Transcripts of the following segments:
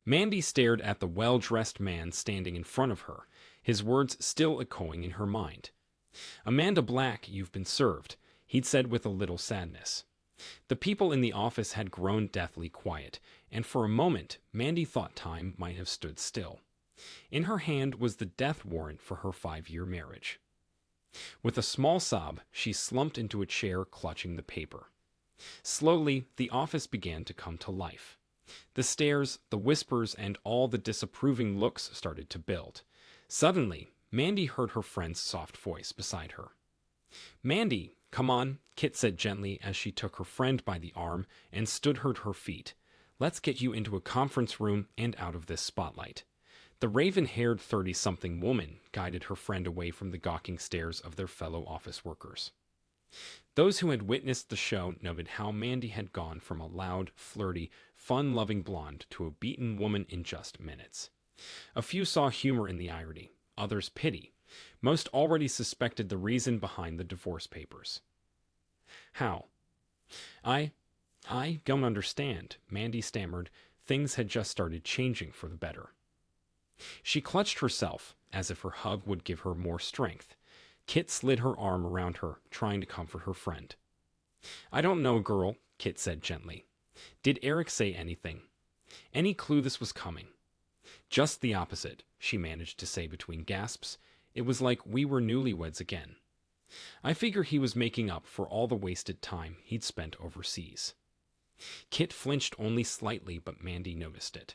Mandy stared at the well-dressed man standing in front of her, his words still echoing in her mind. "Amanda Black, you've been served," he'd said with a little sadness. The people in the office had grown deathly quiet, and for a moment Mandy thought time might have stood still. In her hand was the death warrant for her 5-year marriage. With a small sob, she slumped into a chair, clutching the paper. Slowly, the office began to come to life. The stares, the whispers, and all the disapproving looks started to build. Suddenly, Mandy heard her friend's soft voice beside her. "Mandy, come on," Kit said gently as she took her friend by the arm and stood her to her feet. "Let's get you into a conference room and out of this spotlight." The raven-haired 30-something woman guided her friend away from the gawking stares of their fellow office workers. Those who had witnessed the show noted how Mandy had gone from a loud, flirty, fun-loving blonde to a beaten woman in just minutes. A few saw humor in the irony, others pity. Most already suspected the reason behind the divorce papers. "How?" I don't understand," Mandy stammered. Things had just started changing for the better. She clutched herself, as if her hug would give her more strength. Kit slid her arm around her, trying to comfort her friend. "I don't know, girl," Kit said gently. "Did Eric say anything? Any clue this was coming?" "Just the opposite," she managed to say between gasps. "It was like we were newlyweds again. I figure he was making up for all the wasted time he'd spent overseas." Kit flinched only slightly, but Mandy noticed it.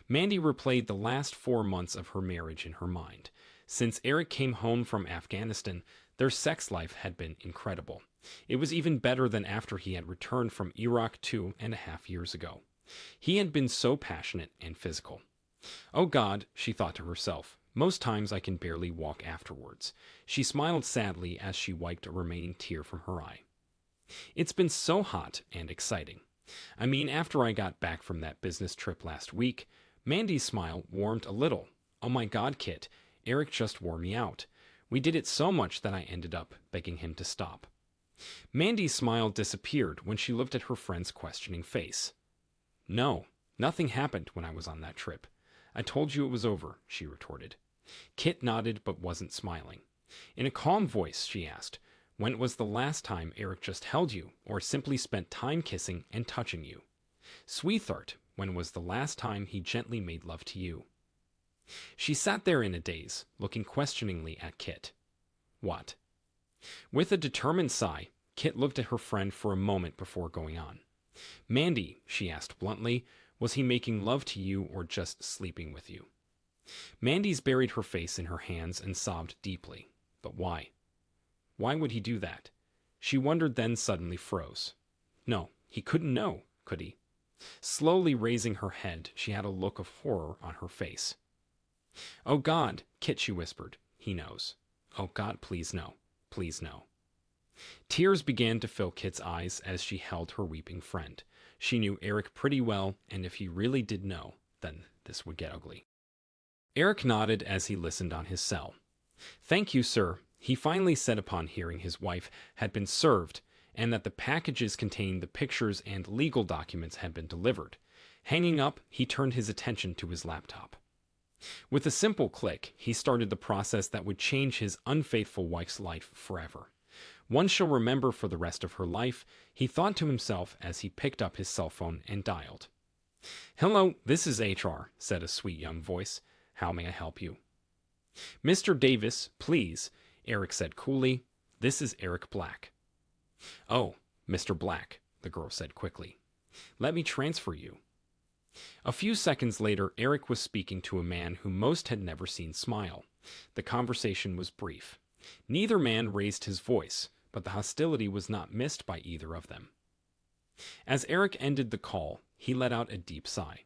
Mandy replayed the last 4 months of her marriage in her mind. Since Eric came home from Afghanistan, their sex life had been incredible. It was even better than after he had returned from Iraq 2.5 years ago. He had been so passionate and physical. "Oh God," she thought to herself, "most times I can barely walk afterwards." She smiled sadly as she wiped a remaining tear from her eye. "It's been so hot and exciting. I mean, after I got back from that business trip last week," Mandy's smile warmed a little. "Oh my God, Kit, Eric just wore me out. We did it so much that I ended up begging him to stop." Mandy's smile disappeared when she looked at her friend's questioning face. "No, nothing happened when I was on that trip. I told you it was over," she retorted. Kit nodded but wasn't smiling. In a calm voice, she asked, "When was the last time Eric just held you, or simply spent time kissing and touching you? Sweetheart, when was the last time he gently made love to you?" She sat there in a daze, looking questioningly at Kit. "What?" With a determined sigh, Kit looked at her friend for a moment before going on. "Mandy," she asked bluntly, "was he making love to you or just sleeping with you?" Mandy's buried her face in her hands and sobbed deeply. But why? Why would he do that? She wondered, then suddenly froze. No, he couldn't know, could he? Slowly raising her head, she had a look of horror on her face. "Oh God, Kit," she whispered. "He knows. Oh God, please no. Please no." Tears began to fill Kit's eyes as she held her weeping friend. She knew Eric pretty well, and if he really did know, then this would get ugly. Eric nodded as he listened on his cell. "Thank you, sir," he finally said upon hearing his wife had been served and that the packages containing the pictures and legal documents had been delivered. Hanging up, he turned his attention to his laptop. With a simple click, he started the process that would change his unfaithful wife's life forever. "One shall remember for the rest of her life," he thought to himself as he picked up his cell phone and dialed. "Hello, this is HR," said a sweet young voice. "How may I help you?" "Mr. Davis, please," Eric said coolly. "This is Eric Black." "Oh, Mr. Black," the girl said quickly. "Let me transfer you." A few seconds later, Eric was speaking to a man who most had never seen smile. The conversation was brief. Neither man raised his voice, but the hostility was not missed by either of them. As Eric ended the call, he let out a deep sigh.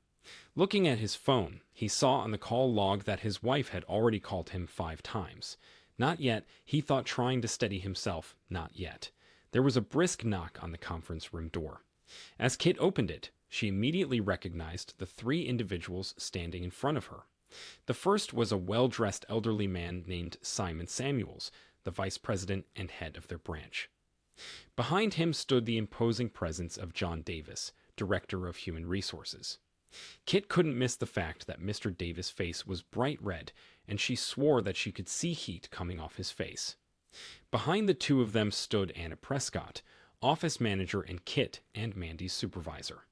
Looking at his phone, he saw on the call log that his wife had already called him 5 times. Not yet, he thought, trying to steady himself. Not yet. There was a brisk knock on the conference room door. As Kit opened it, she immediately recognized the 3 individuals standing in front of her. The first was a well-dressed elderly man named Simon Samuels, the vice president and head of their branch. Behind him stood the imposing presence of John Davis, director of human resources. Kit couldn't miss the fact that Mr. Davis' face was bright red, and she swore that she could see heat coming off his face. Behind the two of them stood Anna Prescott, office manager and Kit and Mandy's supervisor.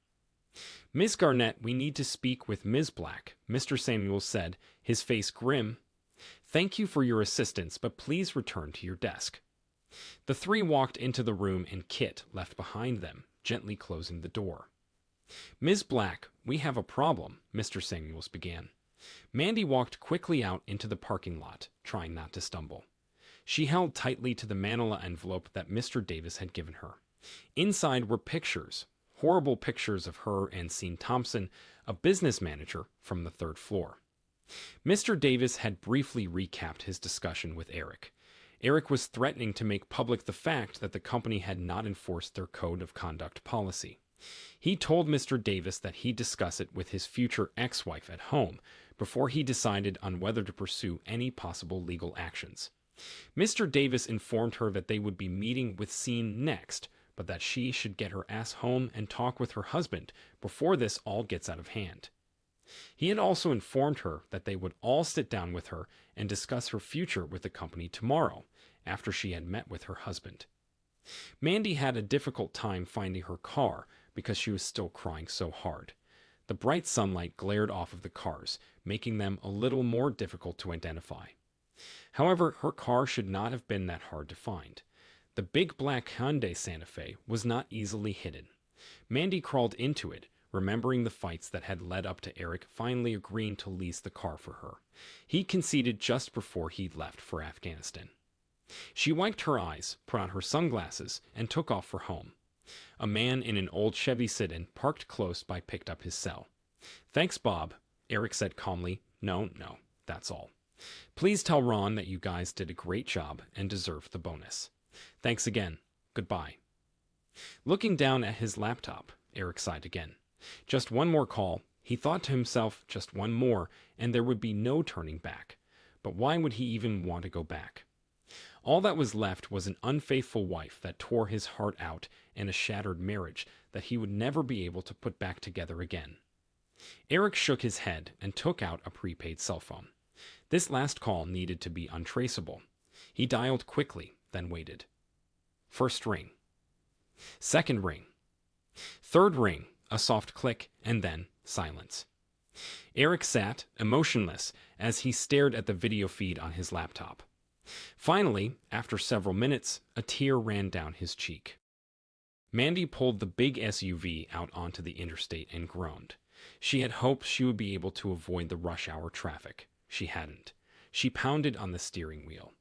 "Miss Garnett, we need to speak with Ms. Black," Mr. Samuels said, his face grim. "Thank you for your assistance, but please return to your desk." The three walked into the room and Kit left behind them, gently closing the door. "Ms. Black, we have a problem," Mr. Samuels began. Mandy walked quickly out into the parking lot, trying not to stumble. She held tightly to the manila envelope that Mr. Davis had given her. Inside were pictures, horrible pictures of her and Sean Thompson, a business manager from the third floor. Mr. Davis had briefly recapped his discussion with Eric. Eric was threatening to make public the fact that the company had not enforced their code of conduct policy. He told Mr. Davis that he'd discuss it with his future ex-wife at home before he decided on whether to pursue any possible legal actions. Mr. Davis informed her that they would be meeting with Sean next, but that she should get her ass home and talk with her husband before this all gets out of hand. He had also informed her that they would all sit down with her and discuss her future with the company tomorrow, after she had met with her husband. Mandy had a difficult time finding her car because she was still crying so hard. The bright sunlight glared off of the cars, making them a little more difficult to identify. However, her car should not have been that hard to find. The big black Hyundai Santa Fe was not easily hidden. Mandy crawled into it, remembering the fights that had led up to Eric finally agreeing to lease the car for her. He conceded just before he'd left for Afghanistan. She wiped her eyes, put on her sunglasses, and took off for home. A man in an old Chevy sit-in parked close by picked up his cell. "Thanks, Bob," Eric said calmly. No, that's all. "Please tell Ron that you guys did a great job and deserve the bonus. Thanks again. Goodbye." Looking down at his laptop, Eric sighed again. Just one more call. He thought to himself, just one more, and there would be no turning back. But why would he even want to go back? All that was left was an unfaithful wife that tore his heart out and a shattered marriage that he would never be able to put back together again. Eric shook his head and took out a prepaid cell phone. This last call needed to be untraceable. He dialed quickly, then waited. First ring. Second ring. Third ring, a soft click, and then silence. Eric sat, emotionless, as he stared at the video feed on his laptop. Finally, after several minutes, a tear ran down his cheek. Mandy pulled the big SUV out onto the interstate and groaned. She had hoped she would be able to avoid the rush hour traffic. She hadn't. She pounded on the steering wheel.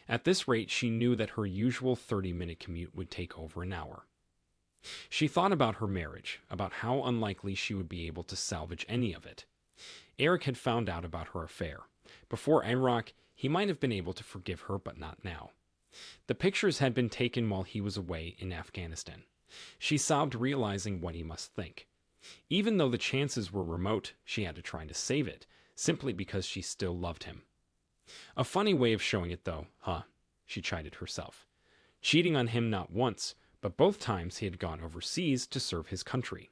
At this rate, she knew that her usual 30-minute commute would take over an hour. She thought about her marriage, about how unlikely she would be able to salvage any of it. Eric had found out about her affair. Before Iraq, he might have been able to forgive her, but not now. The pictures had been taken while he was away in Afghanistan. She sobbed, realizing what he must think. Even though the chances were remote, she had to try to save it, simply because she still loved him. A funny way of showing it, though, huh? She chided herself. Cheating on him not once, but both times he had gone overseas to serve his country.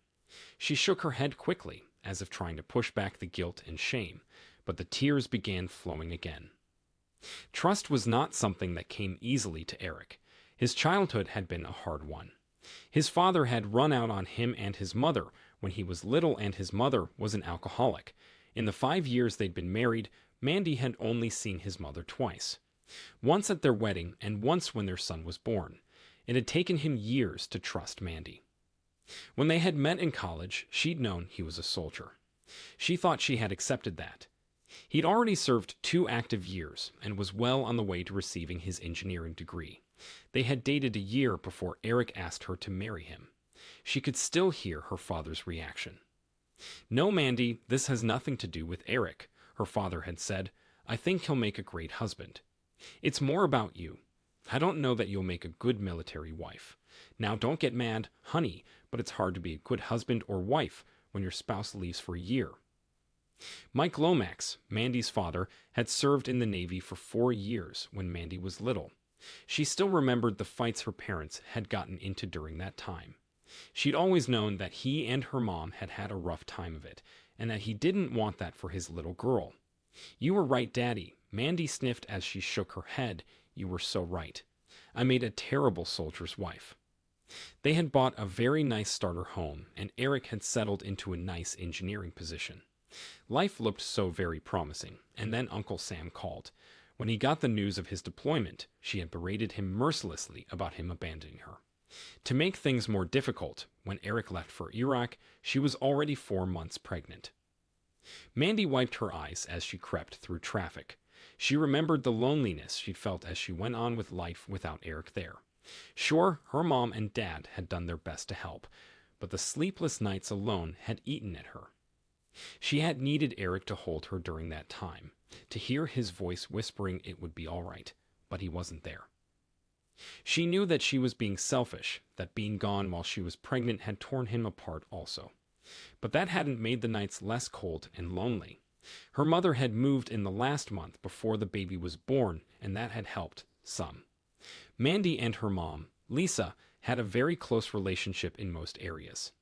She shook her head quickly, as if trying to push back the guilt and shame, but the tears began flowing again. Trust was not something that came easily to Eric. His childhood had been a hard one. His father had run out on him and his mother when he was little, and his mother was an alcoholic. In the 5 years they'd been married, Mandy had only seen his mother twice. Once at their wedding, and once when their son was born. It had taken him years to trust Mandy. When they had met in college, she'd known he was a soldier. She thought she had accepted that. He'd already served 2 active years and was well on the way to receiving his engineering degree. They had dated a year before Eric asked her to marry him. She could still hear her father's reaction. "No, Mandy, this has nothing to do with Eric," her father had said. "I think he'll make a great husband. It's more about you. I don't know that you'll make a good military wife. Now, don't get mad, honey, but it's hard to be a good husband or wife when your spouse leaves for a year." Mike Lomax, Mandy's father, had served in the Navy for 4 years when Mandy was little. She still remembered the fights her parents had gotten into during that time. She'd always known that he and her mom had had a rough time of it, and that he didn't want that for his little girl. "You were right, Daddy," Mandy sniffed as she shook her head. "You were so right. I made a terrible soldier's wife." They had bought a very nice starter home, and Eric had settled into a nice engineering position. Life looked so very promising, and then Uncle Sam called. When he got the news of his deployment, she had berated him mercilessly about him abandoning her. To make things more difficult, when Eric left for Iraq, she was already 4 months pregnant. Mandy wiped her eyes as she crept through traffic. She remembered the loneliness she'd felt as she went on with life without Eric there. Sure, her mom and dad had done their best to help, but the sleepless nights alone had eaten at her. She had needed Eric to hold her during that time, to hear his voice whispering it would be all right, but he wasn't there. She knew that she was being selfish, that being gone while she was pregnant had torn him apart also. But that hadn't made the nights less cold and lonely. Her mother had moved in the last month before the baby was born, and that had helped some. Mandy and her mom, Lisa, had a very close relationship in most areas.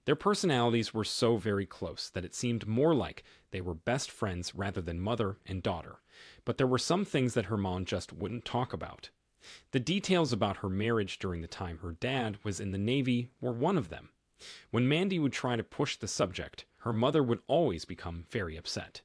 Their personalities were so very close that it seemed more like they were best friends rather than mother and daughter, but there were some things that her mom just wouldn't talk about. The details about her marriage during the time her dad was in the Navy were one of them. When Mandy would try to push the subject, her mother would always become very upset.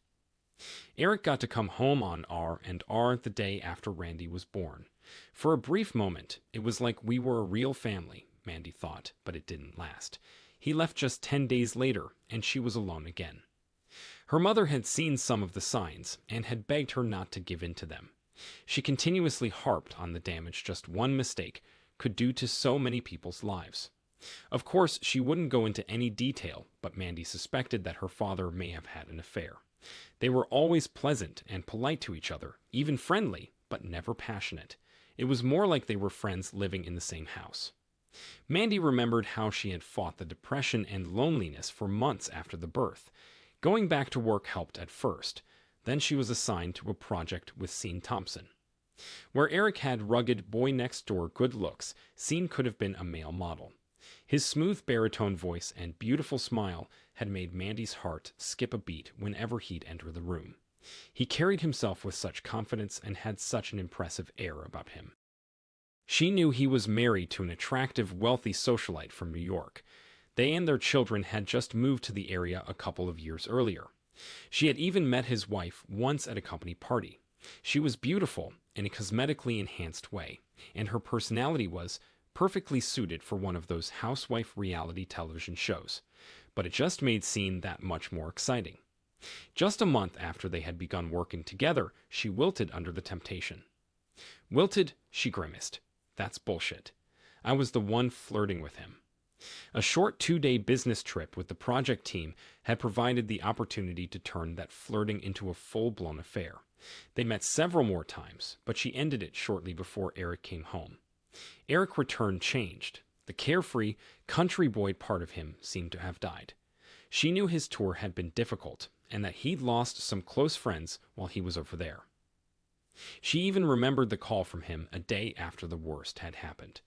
Eric got to come home on R&R the day after Randy was born. For a brief moment, it was like we were a real family, Mandy thought, but it didn't last. He left just 10 days later, and she was alone again. Her mother had seen some of the signs, and had begged her not to give in to them. She continuously harped on the damage just one mistake could do to so many people's lives. Of course, she wouldn't go into any detail, but Mandy suspected that her father may have had an affair. They were always pleasant and polite to each other, even friendly, but never passionate. It was more like they were friends living in the same house. Mandy remembered how she had fought the depression and loneliness for months after the birth. Going back to work helped at first. Then she was assigned to a project with Sean Thompson. Where Eric had rugged boy-next-door good looks, Sean could have been a male model. His smooth baritone voice and beautiful smile had made Mandy's heart skip a beat whenever he'd enter the room. He carried himself with such confidence and had such an impressive air about him. She knew he was married to an attractive, wealthy socialite from New York. They and their children had just moved to the area a couple of years earlier. She had even met his wife once at a company party. She was beautiful in a cosmetically enhanced way, and her personality was perfectly suited for one of those housewife reality television shows. But it just made Sean that much more exciting. Just a month after they had begun working together, she wilted under the temptation. Wilted, she grimaced. That's bullshit. I was the one flirting with him. A short 2-day business trip with the project team had provided the opportunity to turn that flirting into a full-blown affair. They met several more times, but she ended it shortly before Eric came home. Eric returned changed. The carefree, country boy part of him seemed to have died. She knew his tour had been difficult, and that he'd lost some close friends while he was over there. She even remembered the call from him a day after the worst had happened.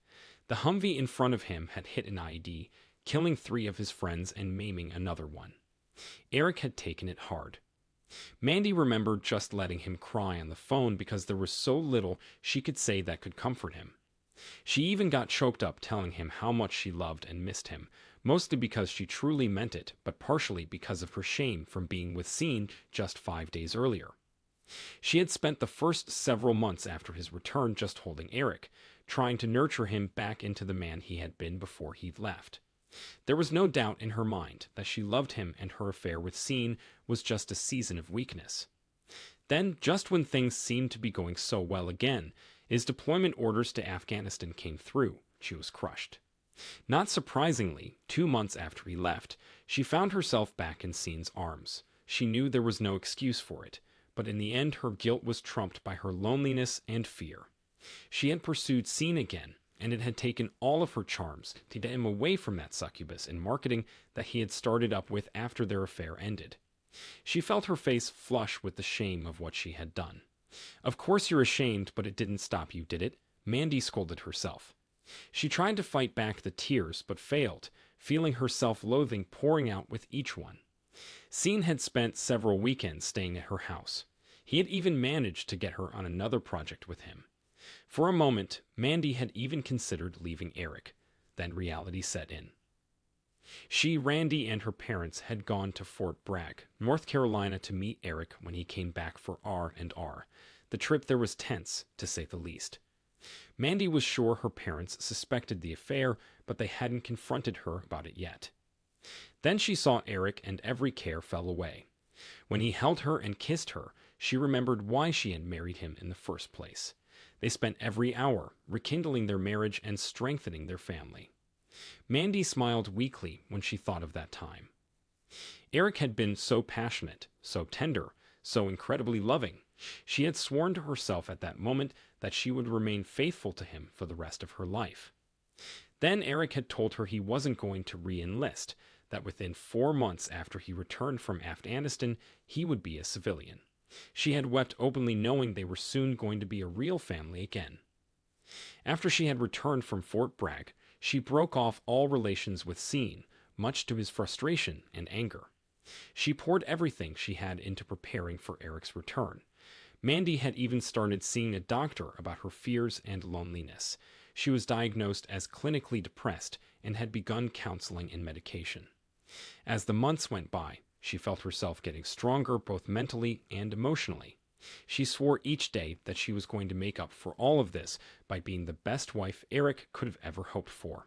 The Humvee in front of him had hit an IED, killing 3 of his friends and maiming another one. Eric had taken it hard. Mandy remembered just letting him cry on the phone because there was so little she could say that could comfort him. She even got choked up telling him how much she loved and missed him, mostly because she truly meant it, but partially because of her shame from being with Sean just 5 days earlier. She had spent the first several months after his return just holding Eric, trying to nurture him back into the man he had been before he'd left. There was no doubt in her mind that she loved him, and her affair with Sean was just a season of weakness. Then, just when things seemed to be going so well again, his deployment orders to Afghanistan came through. She was crushed. Not surprisingly, 2 months after he left, she found herself back in Sean's arms. She knew there was no excuse for it, but in the end her guilt was trumped by her loneliness and fear. She had pursued Sean again, and it had taken all of her charms to get him away from that succubus in marketing that he had started up with after their affair ended. She felt her face flush with the shame of what she had done. Of course you're ashamed, but it didn't stop you, did it? Mandy scolded herself. She tried to fight back the tears, but failed, feeling her self-loathing pouring out with each one. Scene had spent several weekends staying at her house. He had even managed to get her on another project with him. For a moment, Mandy had even considered leaving Eric. Then reality set in. She, Randy, and her parents had gone to Fort Bragg, North Carolina to meet Eric when he came back for R&R. The trip there was tense, to say the least. Mandy was sure her parents suspected the affair, but they hadn't confronted her about it yet. Then she saw Eric and every care fell away. When he held her and kissed her, she remembered why she had married him in the first place. They spent every hour rekindling their marriage and strengthening their family. Mandy smiled weakly when she thought of that time. Eric had been so passionate, so tender, so incredibly loving. She had sworn to herself at that moment that she would remain faithful to him for the rest of her life. Then Eric had told her he wasn't going to re-enlist, that within 4 months after he returned from Afghanistan, he would be a civilian. She had wept openly knowing they were soon going to be a real family again. After she had returned from Fort Bragg, she broke off all relations with Scene, much to his frustration and anger. She poured everything she had into preparing for Eric's return. Mandy had even started seeing a doctor about her fears and loneliness. She was diagnosed as clinically depressed and had begun counseling and medication. As the months went by, she felt herself getting stronger both mentally and emotionally. She swore each day that she was going to make up for all of this by being the best wife Eric could have ever hoped for.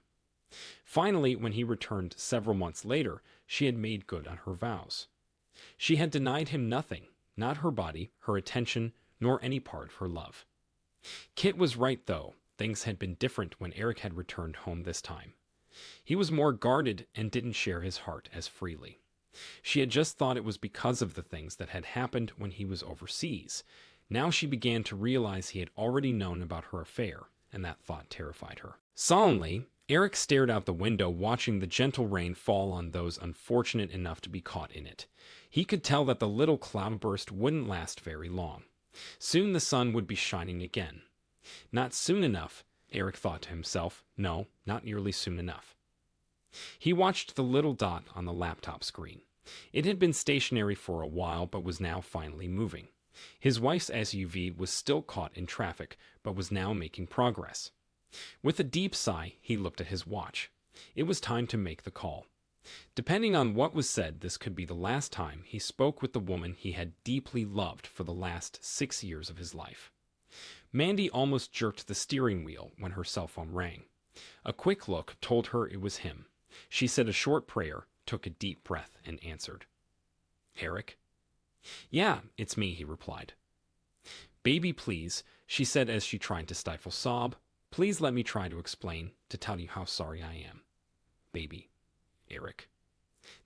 Finally, when he returned several months later, she had made good on her vows. She had denied him nothing, not her body, her attention, nor any part of her love. Kit was right, though. Things had been different when Eric had returned home this time. He was more guarded and didn't share his heart as freely. She had just thought it was because of the things that had happened when he was overseas. Now she began to realize he had already known about her affair, and that thought terrified her. Solemnly, Eric stared out the window, watching the gentle rain fall on those unfortunate enough to be caught in it. He could tell that the little cloudburst wouldn't last very long. Soon the sun would be shining again. Not soon enough, Eric thought to himself. No, not nearly soon enough. He watched the little dot on the laptop screen. It had been stationary for a while, but was now finally moving. His wife's SUV was still caught in traffic, but was now making progress. With a deep sigh, he looked at his watch. It was time to make the call. Depending on what was said, this could be the last time he spoke with the woman he had deeply loved for the last 6 years of his life. Mandy almost jerked the steering wheel when her cell phone rang. A quick look told her it was him. She said a short prayer, took a deep breath, and answered. "Eric?" "Yeah, it's me," he replied. "Baby, please," she said as she tried to stifle sob. "Please let me try to explain, to tell you how sorry I am. Baby. Eric."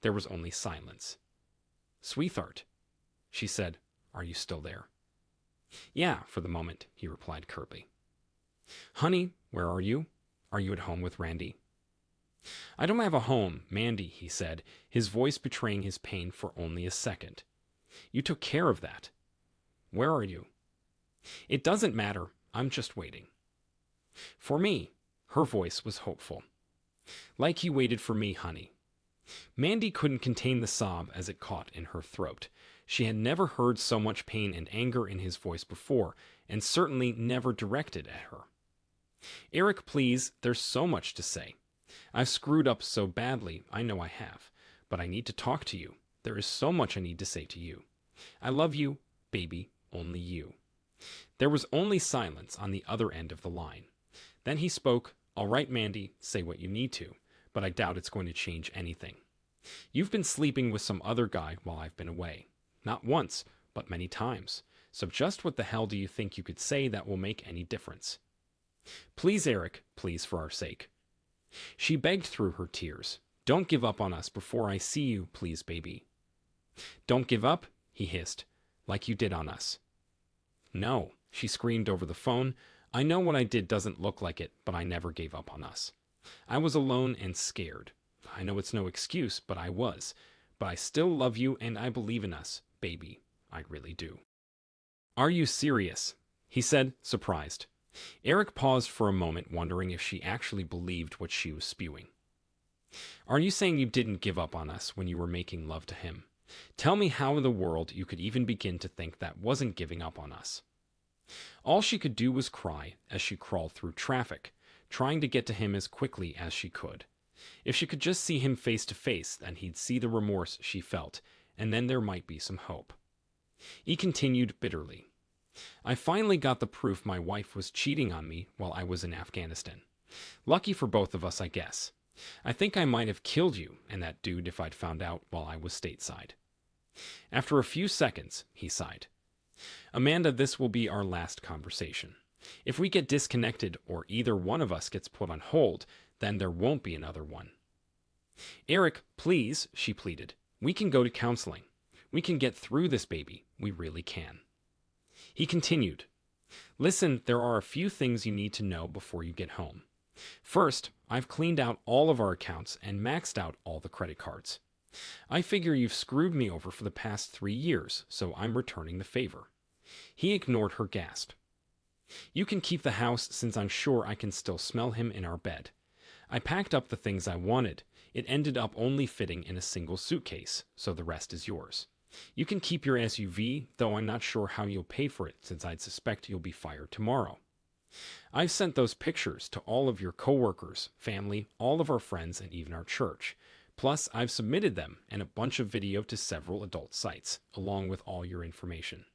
There was only silence. "Sweetheart," she said, "are you still there?" "Yeah, for the moment," he replied curtly. "Honey, where are you? Are you at home with Randy?" "I don't have a home, Mandy," he said, his voice betraying his pain for only a second. "You took care of that. Where are you?" "It doesn't matter. I'm just waiting." "For me." Her voice was hopeful. "Like you waited for me, honey." Mandy couldn't contain the sob as it caught in her throat. She had never heard so much pain and anger in his voice before, and certainly never directed at her. "Eric, please, there's so much to say. I've screwed up so badly, I know I have, but I need to talk to you. There is so much I need to say to you. I love you, baby, only you." There was only silence on the other end of the line. Then he spoke. "All right, Mandy, say what you need to, but I doubt it's going to change anything. You've been sleeping with some other guy while I've been away. Not once, but many times. So just what the hell do you think you could say that will make any difference? Please, Eric, please, for our sake." She begged through her tears. "Don't give up on us before I see you, please, baby." "Don't give up?" he hissed. "Like you did on us." "No," she screamed over the phone. "I know what I did doesn't look like it, but I never gave up on us. I was alone and scared. I know it's no excuse, but I was. But I still love you and I believe in us, baby. I really do." "Are you serious?" he said, surprised. Eric paused for a moment, wondering if she actually believed what she was spewing. Are you saying you didn't give up on us when you were making love to him? Tell me how in the world you could even begin to think that wasn't giving up on us. All she could do was cry as she crawled through traffic, trying to get to him as quickly as she could. If she could just see him face to face, then he'd see the remorse she felt, and then there might be some hope. He continued bitterly. I finally got the proof my wife was cheating on me while I was in Afghanistan. Lucky for both of us, I guess. I think I might have killed you and that dude if I'd found out while I was stateside. After a few seconds, he sighed. Amanda, this will be our last conversation. If we get disconnected or either one of us gets put on hold, then there won't be another one. Eric, please, she pleaded. We can go to counseling. We can get through this, baby. We really can. He continued. Listen, there are a few things you need to know before you get home. First, I've cleaned out all of our accounts and maxed out all the credit cards. I figure you've screwed me over for the past 3 years, so I'm returning the favor. He ignored her gasp. You can keep the house since I'm sure I can still smell him in our bed. I packed up the things I wanted. It ended up only fitting in a single suitcase, so the rest is yours. You can keep your SUV, though I'm not sure how you'll pay for it since I'd suspect you'll be fired tomorrow. I've sent those pictures to all of your coworkers, family, all of our friends, and even our church. Plus, I've submitted them and a bunch of video to several adult sites, along with all your information.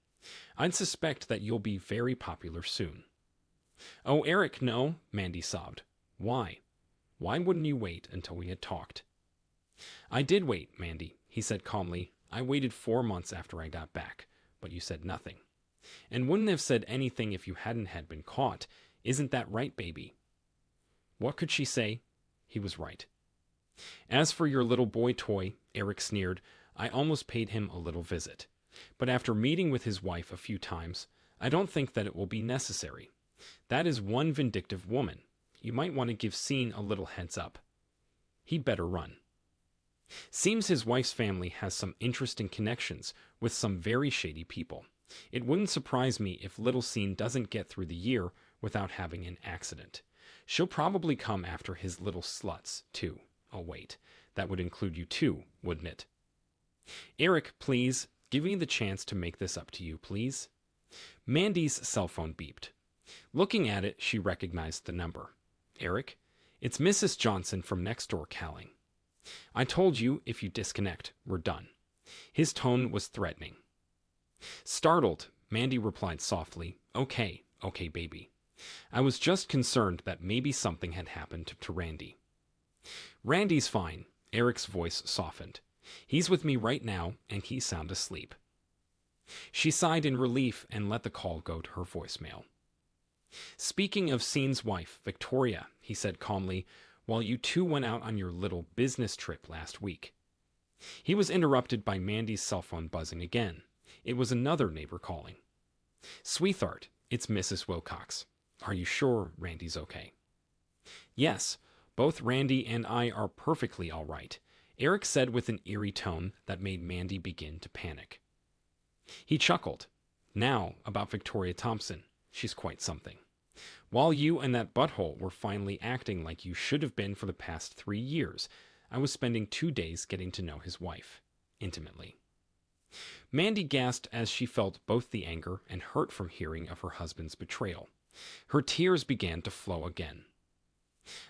I'd suspect that you'll be very popular soon. Oh, Eric, no, Mandy sobbed. Why? Why wouldn't you wait until we had talked? I did wait, Mandy, he said calmly. I waited 4 months after I got back, but you said nothing. And wouldn't have said anything if you hadn't had been caught. Isn't that right, baby? What could she say? He was right. As for your little boy toy, Eric sneered, I almost paid him a little visit. But after meeting with his wife a few times, I don't think that it will be necessary. That is one vindictive woman. You might want to give Scene a little heads up. He'd better run. Seems his wife's family has some interesting connections with some very shady people. It wouldn't surprise me if little Scene doesn't get through the year without having an accident. She'll probably come after his little sluts, too. Oh, wait. That would include you too, wouldn't it? Eric, please, give me the chance to make this up to you, please. Mandy's cell phone beeped. Looking at it, she recognized the number. Eric, it's Mrs. Johnson from next door calling. I told you, if you disconnect, we're done. His tone was threatening. Startled, Mandy replied softly, Okay, baby. I was just concerned that maybe something had happened to Randy. Randy's fine, Eric's voice softened. He's with me right now, and he's sound asleep. She sighed in relief and let the call go to her voicemail. Speaking of Scene's wife, Victoria, he said calmly, while you two went out on your little business trip last week. He was interrupted by Mandy's cell phone buzzing again. It was another neighbor calling. Sweetheart, it's Mrs. Wilcox. Are you sure Randy's okay? Yes, both Randy and I are perfectly all right, Eric said with an eerie tone that made Mandy begin to panic. He chuckled. Now, about Victoria Thompson. She's quite something. While you and that butthole were finally acting like you should have been for the past 3 years, I was spending 2 days getting to know his wife, intimately. Mandy gasped as she felt both the anger and hurt from hearing of her husband's betrayal. Her tears began to flow again.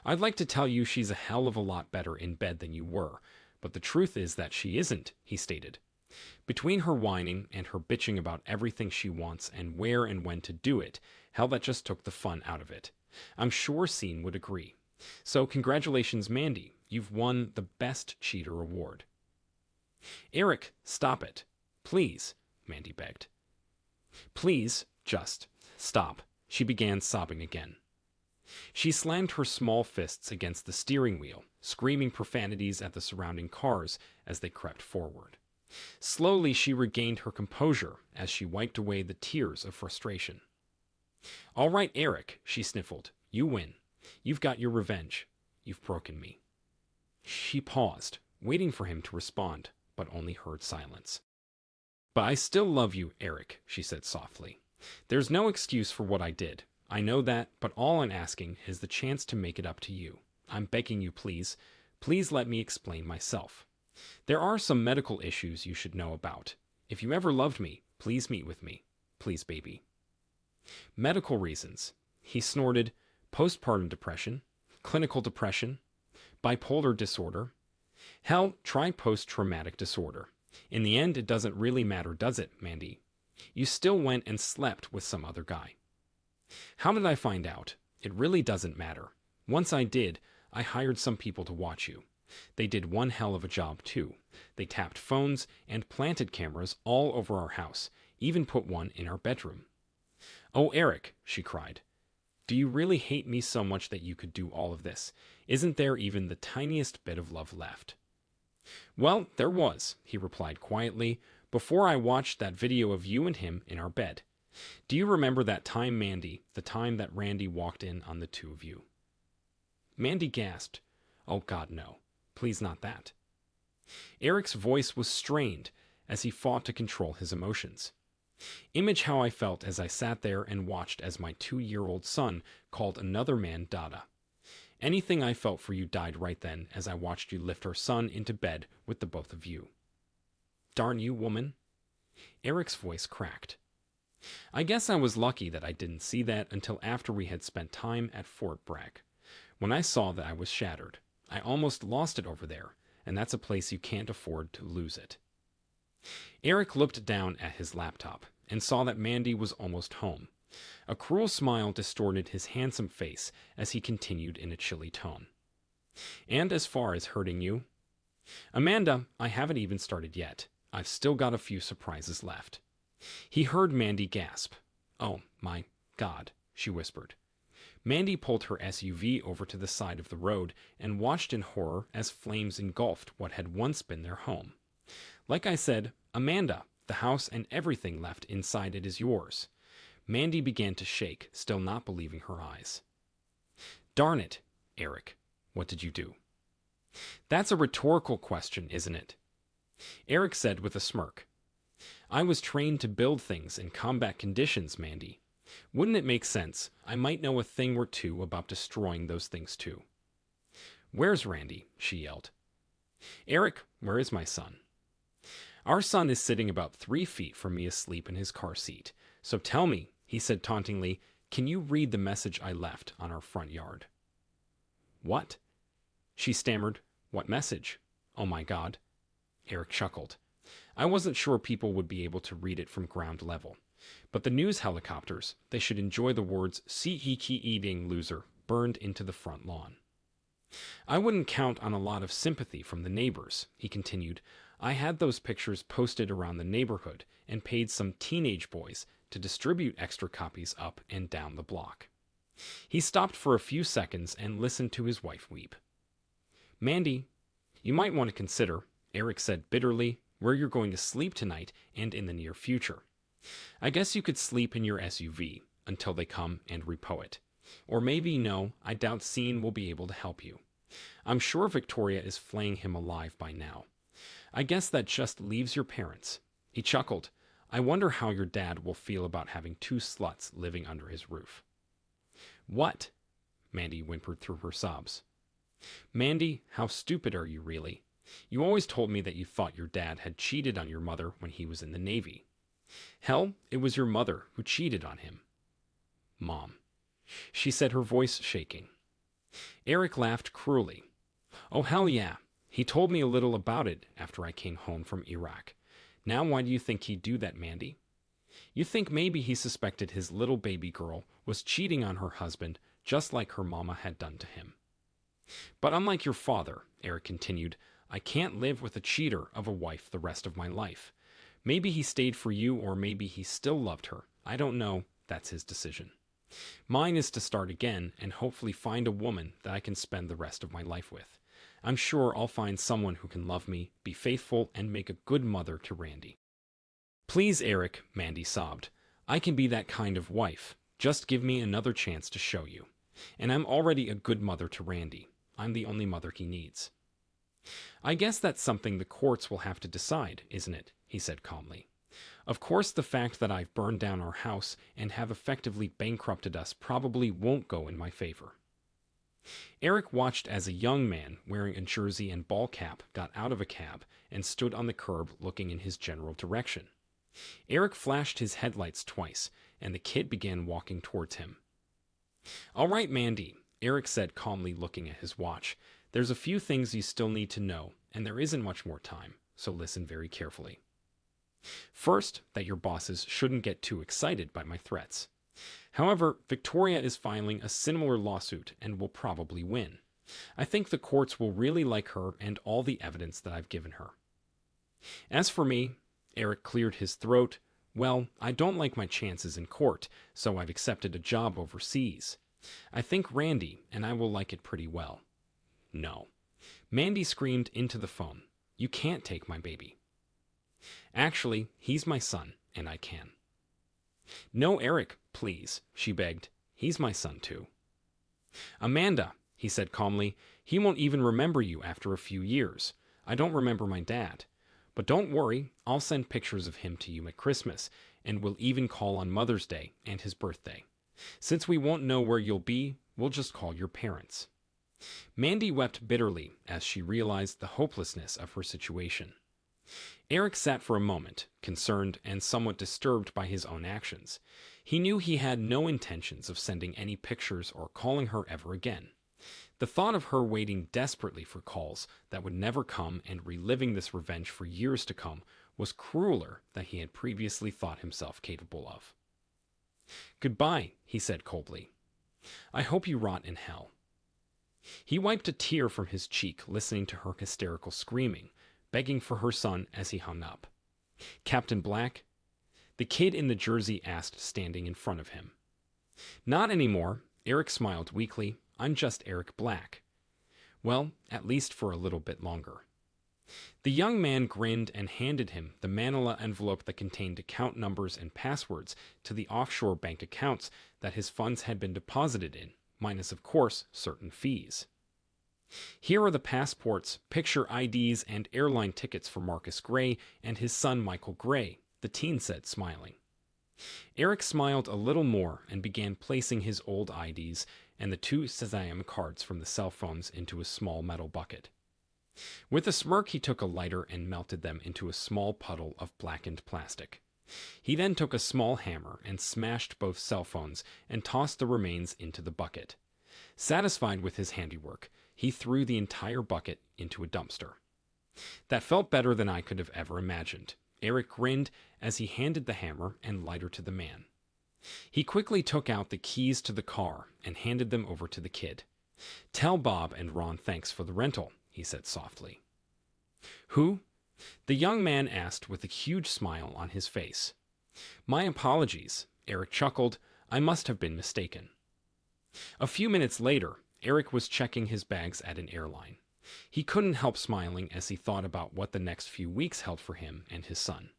I'd like to tell you she's a hell of a lot better in bed than you were, but the truth is that she isn't, he stated. Between her whining and her bitching about everything she wants and where and when to do it, hell, that just took the fun out of it. I'm sure Scene would agree. So congratulations, Mandy. You've won the Best Cheater award. Eric, stop it. Please, Mandy begged. Please, just stop. She began sobbing again. She slammed her small fists against the steering wheel, screaming profanities at the surrounding cars as they crept forward. Slowly, she regained her composure as she wiped away the tears of frustration. All right, Eric, she sniffled. You win. You've got your revenge. You've broken me. She paused, waiting for him to respond, but only heard silence. But I still love you, Eric, she said softly. There's no excuse for what I did. I know that, but all I'm asking is the chance to make it up to you. I'm begging you, please. Please let me explain myself. There are some medical issues you should know about. If you ever loved me, please meet with me. Please, baby. Medical reasons. He snorted. Postpartum depression, clinical depression, bipolar disorder. Hell, try post-traumatic disorder. In the end, it doesn't really matter, does it, Mandy? You still went and slept with some other guy. How did I find out? It really doesn't matter. Once I did, I hired some people to watch you. They did one hell of a job, too. They tapped phones and planted cameras all over our house, even put one in our bedroom. Oh, Eric, she cried. Do you really hate me so much that you could do all of this? Isn't there even the tiniest bit of love left? Well, there was, he replied quietly, before I watched that video of you and him in our bed. Do you remember that time, Mandy, the time that Randy walked in on the two of you? Mandy gasped. Oh, God, no. Please not that. Eric's voice was strained as he fought to control his emotions. Image how I felt as I sat there and watched as my 2-year-old son called another man Dada. Anything I felt for you died right then as I watched you lift our son into bed with the both of you. Darn you, woman. Eric's voice cracked. I guess I was lucky that I didn't see that until after we had spent time at Fort Bragg. When I saw that I was shattered, I almost lost it over there, and that's a place you can't afford to lose it. Eric looked down at his laptop and saw that Mandy was almost home. A cruel smile distorted his handsome face as he continued in a chilly tone. And as far as hurting you, Amanda, I haven't even started yet. I've still got a few surprises left. He heard Mandy gasp. Oh, my God, she whispered. Mandy pulled her SUV over to the side of the road and watched in horror as flames engulfed what had once been their home. Like I said, Amanda, the house and everything left inside it is yours. Mandy began to shake, still not believing her eyes. Darn it, Eric, what did you do? That's a rhetorical question, isn't it? Eric said with a smirk. I was trained to build things in combat conditions, Mandy. Wouldn't it make sense? I might know a thing or two about destroying those things too. Where's Randy? She yelled. Eric, where is my son? Our son is sitting about 3 feet from me asleep in his car seat. So tell me, he said tauntingly, can you read the message I left on our front yard? What? She stammered. What message? Oh my God. Eric chuckled. I wasn't sure people would be able to read it from ground level. But the news helicopters, they should enjoy the words "see-eating loser" burned into the front lawn. I wouldn't count on a lot of sympathy from the neighbors, he continued. I had those pictures posted around the neighborhood and paid some teenage boys to distribute extra copies up and down the block. He stopped for a few seconds and listened to his wife weep. Mandy, you might want to consider, Eric said bitterly, where you're going to sleep tonight and in the near future. I guess you could sleep in your SUV until they come and repo it. Or maybe, no, I doubt Scene will be able to help you. I'm sure Victoria is flaying him alive by now. I guess that just leaves your parents. He chuckled. I wonder how your dad will feel about having 2 sluts living under his roof. What? Mandy whimpered through her sobs. Mandy, how stupid are you really? You always told me that you thought your dad had cheated on your mother when he was in the Navy. Hell, it was your mother who cheated on him. Mom, she said, her voice shaking. Eric laughed cruelly. Oh, hell yeah. He told me a little about it after I came home from Iraq. Now why do you think he'd do that, Mandy? You think maybe he suspected his little baby girl was cheating on her husband just like her mama had done to him. But unlike your father, Eric continued, I can't live with a cheater of a wife the rest of my life. Maybe he stayed for you or maybe he still loved her. I don't know. That's his decision. Mine is to start again and hopefully find a woman that I can spend the rest of my life with. I'm sure I'll find someone who can love me, be faithful, and make a good mother to Randy. Please, Eric, Mandy sobbed. I can be that kind of wife. Just give me another chance to show you. And I'm already a good mother to Randy. I'm the only mother he needs. I guess that's something the courts will have to decide, isn't it? He said calmly. Of course, the fact that I've burned down our house and have effectively bankrupted us probably won't go in my favor. Eric watched as a young man wearing a jersey and ball cap got out of a cab and stood on the curb looking in his general direction. Eric flashed his headlights twice, and the kid began walking towards him. "All right, Mandy," Eric said calmly, looking at his watch. "There's a few things you still need to know, and there isn't much more time, so listen very carefully. First, that your bosses shouldn't get too excited by my threats. However, Victoria is filing a similar lawsuit and will probably win. I think the courts will really like her and all the evidence that I've given her. As for me," Eric cleared his throat, "well, I don't like my chances in court, so I've accepted a job overseas. I think Randy and I will like it pretty well." "No." Mandy screamed into the phone. "You can't take my baby." "Actually, he's my son, and I can." "No, Eric, please," she begged. "He's my son, too." "Amanda," he said calmly, "he won't even remember you after a few years. I don't remember my dad. But don't worry, I'll send pictures of him to you at Christmas, and we'll even call on Mother's Day and his birthday. Since we won't know where you'll be, we'll just call your parents." Mandy wept bitterly as she realized the hopelessness of her situation. Eric sat for a moment, concerned and somewhat disturbed by his own actions. He knew he had no intentions of sending any pictures or calling her ever again. The thought of her waiting desperately for calls that would never come and reliving this revenge for years to come was crueler than he had previously thought himself capable of. "Goodbye," he said coldly. "I hope you rot in hell." He wiped a tear from his cheek, listening to her hysterical screaming, begging for her son as he hung up. "Captain Black?" the kid in the jersey asked, standing in front of him. "Not anymore," Eric smiled weakly. "I'm just Eric Black." "Well, at least for a little bit longer." The young man grinned and handed him the manila envelope that contained account numbers and passwords to the offshore bank accounts that his funds had been deposited in, minus, of course, certain fees. "Here are the passports, picture IDs, and airline tickets for Marcus Gray and his son Michael Gray," the teen said, smiling. Eric smiled a little more and began placing his old IDs and the 2 Shazam cards from the cell phones into a small metal bucket. With a smirk, he took a lighter and melted them into a small puddle of blackened plastic. He then took a small hammer and smashed both cell phones and tossed the remains into the bucket. Satisfied with his handiwork, he threw the entire bucket into a dumpster. "That felt better than I could have ever imagined," Eric grinned as he handed the hammer and lighter to the man. He quickly took out the keys to the car and handed them over to the kid. "Tell Bob and Ron thanks for the rental," he said softly. "Who?" the young man asked with a huge smile on his face. "My apologies," Eric chuckled. "I must have been mistaken." A few minutes later, Eric was checking his bags at an airline. He couldn't help smiling as he thought about what the next few weeks held for him and his son.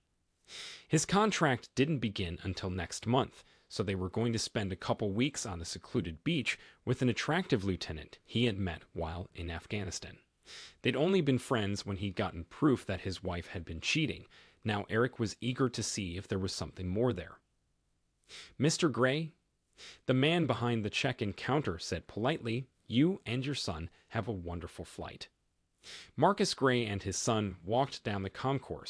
His contract didn't begin until next month, so they were going to spend a couple weeks on a secluded beach with an attractive lieutenant he had met while in Afghanistan. They'd only been friends when he'd gotten proof that his wife had been cheating. Now Eric was eager to see if there was something more there. "Mr. Gray?" The man behind the check-in counter said politely, "You and your son have a wonderful flight." Marcus Gray and his son walked down the concourse